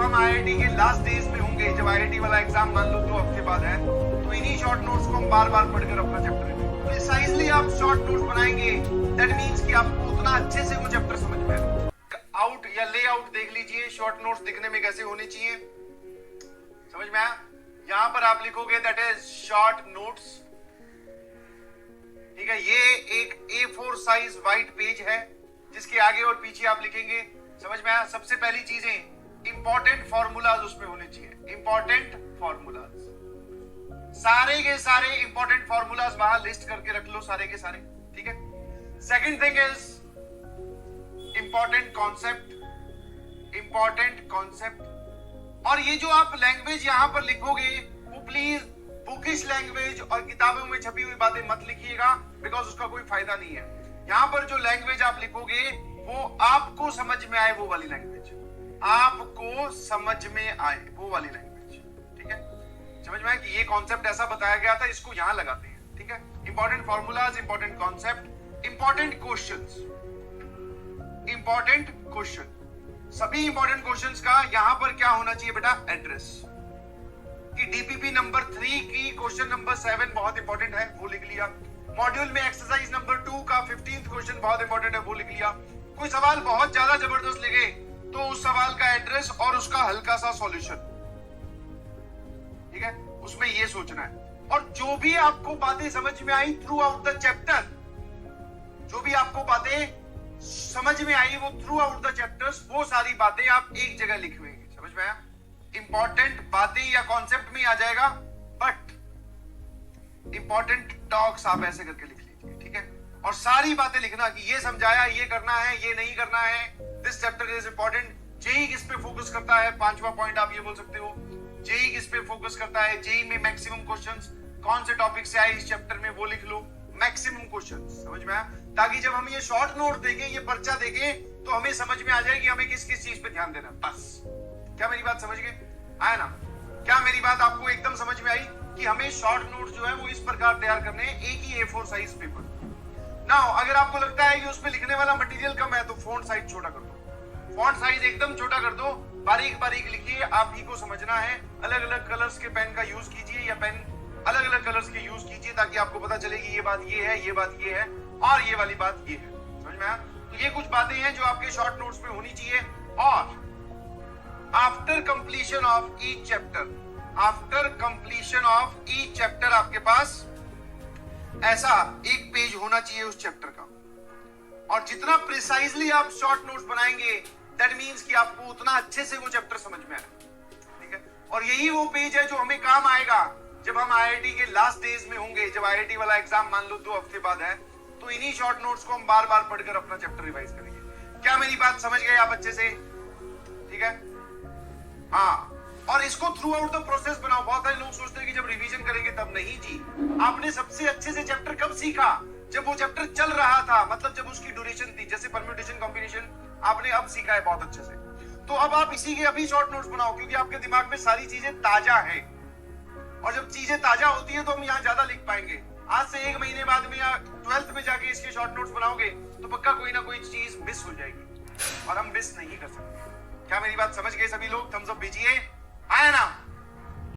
हम आईआईटी के last days में होंगे, जब आईआईटी वाला एग्जाम मान लो 2 हफ्ते बाद है, तो इन्हीं शॉर्ट नोट्स को हम बार बार पढ़कर अपना चैप्टर प्रिसाइजली आप शॉर्ट नोट्स बनाएंगे। दैट मींस कि आपको उतना अच्छे से वो चैप्टर समझ में आए। आउट या लेआउट देख लीजिए, शॉर्ट नोट्स दिखने में कैसे होने चाहिए, समझ में आया? यहां पर आप लिखोगे दैट इज शॉर्ट नोट्स, ठीक है। ये एक A4 साइज व्हाइट पेज है जिसके आगे और पीछे आप लिखेंगे, समझ में आया? सबसे पहली चीजें इंपॉर्टेंट फॉर्मूलाज उसमें होने चाहिए, इंपॉर्टेंट फॉर्मूलाज, सारे के सारे इंपॉर्टेंट फॉर्मूलाज वहां लिस्ट करके रख लो, सारे के सारे, ठीक है। Second thing is important concept, important concept. और ये जो आप लैंग्वेज यहां पर लिखोगे वो प्लीज बुकिश लैंग्वेज और किताबों में छपी हुई बातें मत लिखिएगा, बिकॉज उसका कोई फायदा नहीं है। यहां पर जो लैंग्वेज आप लिखोगे वो आपको समझ में आए, वो वाली लैंग्वेज, आपको समझ में आए वो वाली लैंग्वेज, ठीक है। समझ में आए कि ये कॉन्सेप्ट ऐसा बताया गया था, इसको यहां लगाते हैं, ठीक है। Important formulas, important concept, important questions, important question. सभी इंपॉर्टेंट क्वेश्चंस का यहां पर क्या होना चाहिए बेटा, एड्रेस। कि डीपीपी नंबर 3 की क्वेश्चन नंबर 7 बहुत इंपॉर्टेंट है, वो लिख लिया। मॉड्यूल में एक्सरसाइज नंबर 2 का 15th क्वेश्चन बहुत इंपॉर्टेंट है, वो लिख लिया। कोई सवाल बहुत ज्यादा जबरदस्त लिखे तो उस सवाल का एड्रेस और उसका हल्का सा सॉल्यूशन, ठीक है, उसमें ये सोचना है। और जो भी आपको बातें समझ में आई थ्रू आउट द चैप्टर, जो भी आपको बातें समझ में आई वो थ्रू आउट द चैप्टर्स, वो सारी बातें आप एक जगह लिखेंगे, समझ में आया? इंपॉर्टेंट बातें या कॉन्सेप्ट में आ जाएगा, बट इंपॉर्टेंट टॉक्स आप ऐसे करके लिख लीजिए, ठीक है। और सारी बातें लिखना कि ये समझाया, ये करना है, ये नहीं करना है, this chapter is important. JEE किस पे फोकस करता है, 5वां पॉइंट आप ये बोल सकते हो, जेई किस पे फोकस करता है, जेई में मैक्सिमम क्वेश्चंस कौन से टॉपिक से आए इस चैप्टर में, वो लिख लो, मैक्सिमम क्वेश्चंस, समझ में आया? ताकि जब हम ये शॉर्ट नोट देखें, ये पर्चा देखें, तो हमें समझ में आ जाए कि हमें किस किस चीज पे ध्यान देना, बस। क्या मेरी बात समझ गए? आया ना? क्या मेरी बात आपको एकदम समझ में आई कि हमें शॉर्ट नोट जो है वो इस प्रकार तैयार करने हैं, एक ही A4 साइज पेपर। नाउ अगर आपको लगता है कि उसमें लिखने वाला मटेरियल कम है तो फॉन्ट साइज छोटा कर दो, फॉन्ट साइज एकदम छोटा कर दो, बारीक बारीक लिखिए, आप ही को समझना है। अलग अलग कलर्स के पेन का यूज कीजिए या पेन अलग अलग कलर्स के यूज कीजिए, ताकि आपको पता चले कि ये बात ये है, ये बात ये है और ये वाली बात ये है, समझ में आया? तो ये कुछ बातें हैं जो आपके शॉर्ट नोट्स में होनी चाहिए। और after completion of each chapter, after completion of each chapter आपके पास ऐसा एक पेज होना चाहिए उस चैप्टर का। और जितना प्रिसाइजली आप शॉर्ट नोट्स बनाएंगे, दैट मींस कि आपको उतना अच्छे से वो चैप्टर समझ में आए, ठीक है। और यही वो पेज है जो हमें काम आएगा जब हम आईआईटी के लास्ट डेज में होंगे, जब आईआईटी वाला एग्जाम मान लो 2 हफ्ते बाद है, तो इन्हीं शॉर्ट नोट्स को हम बार बार पढ़कर अपना चैप्टर रिवाइज करेंगे। क्या मेरी बात समझ गए आप अच्छे से? ठीक है, हाँ। और इसको थ्रू आउट द प्रोसेस बनाओ। बहुत सारे लोग सोचते हैं कि जब रिवीजन करेंगे तब, नहीं जी। आपने सबसे अच्छे से चैप्टर कब सीखा? जब वो चैप्टर चल रहा था, मतलब जब उसकी ड्यूरेशन थी। जैसे परम्यूटेशन कॉम्बिनेशन आपने अब सीखा है बहुत अच्छे से, तो अब आप इसी के अभी शॉर्ट नोट्स बनाओ, क्योंकि आपके दिमाग में सारी चीजें ताजा है। और जब चीजें ताजा होती है तो हम यहाँ ज्यादा लिख पाएंगे। आज से 1 महीने बाद में या 12th में जाके इसके शॉर्ट नोट्स बनाओगे तो पक्का कोई ना कोई चीज मिस हो जाएगी, और हम मिस नहीं कर सकते। क्या मेरी बात समझ गए सभी लोग? थम्स अप भेजिए, आया ना?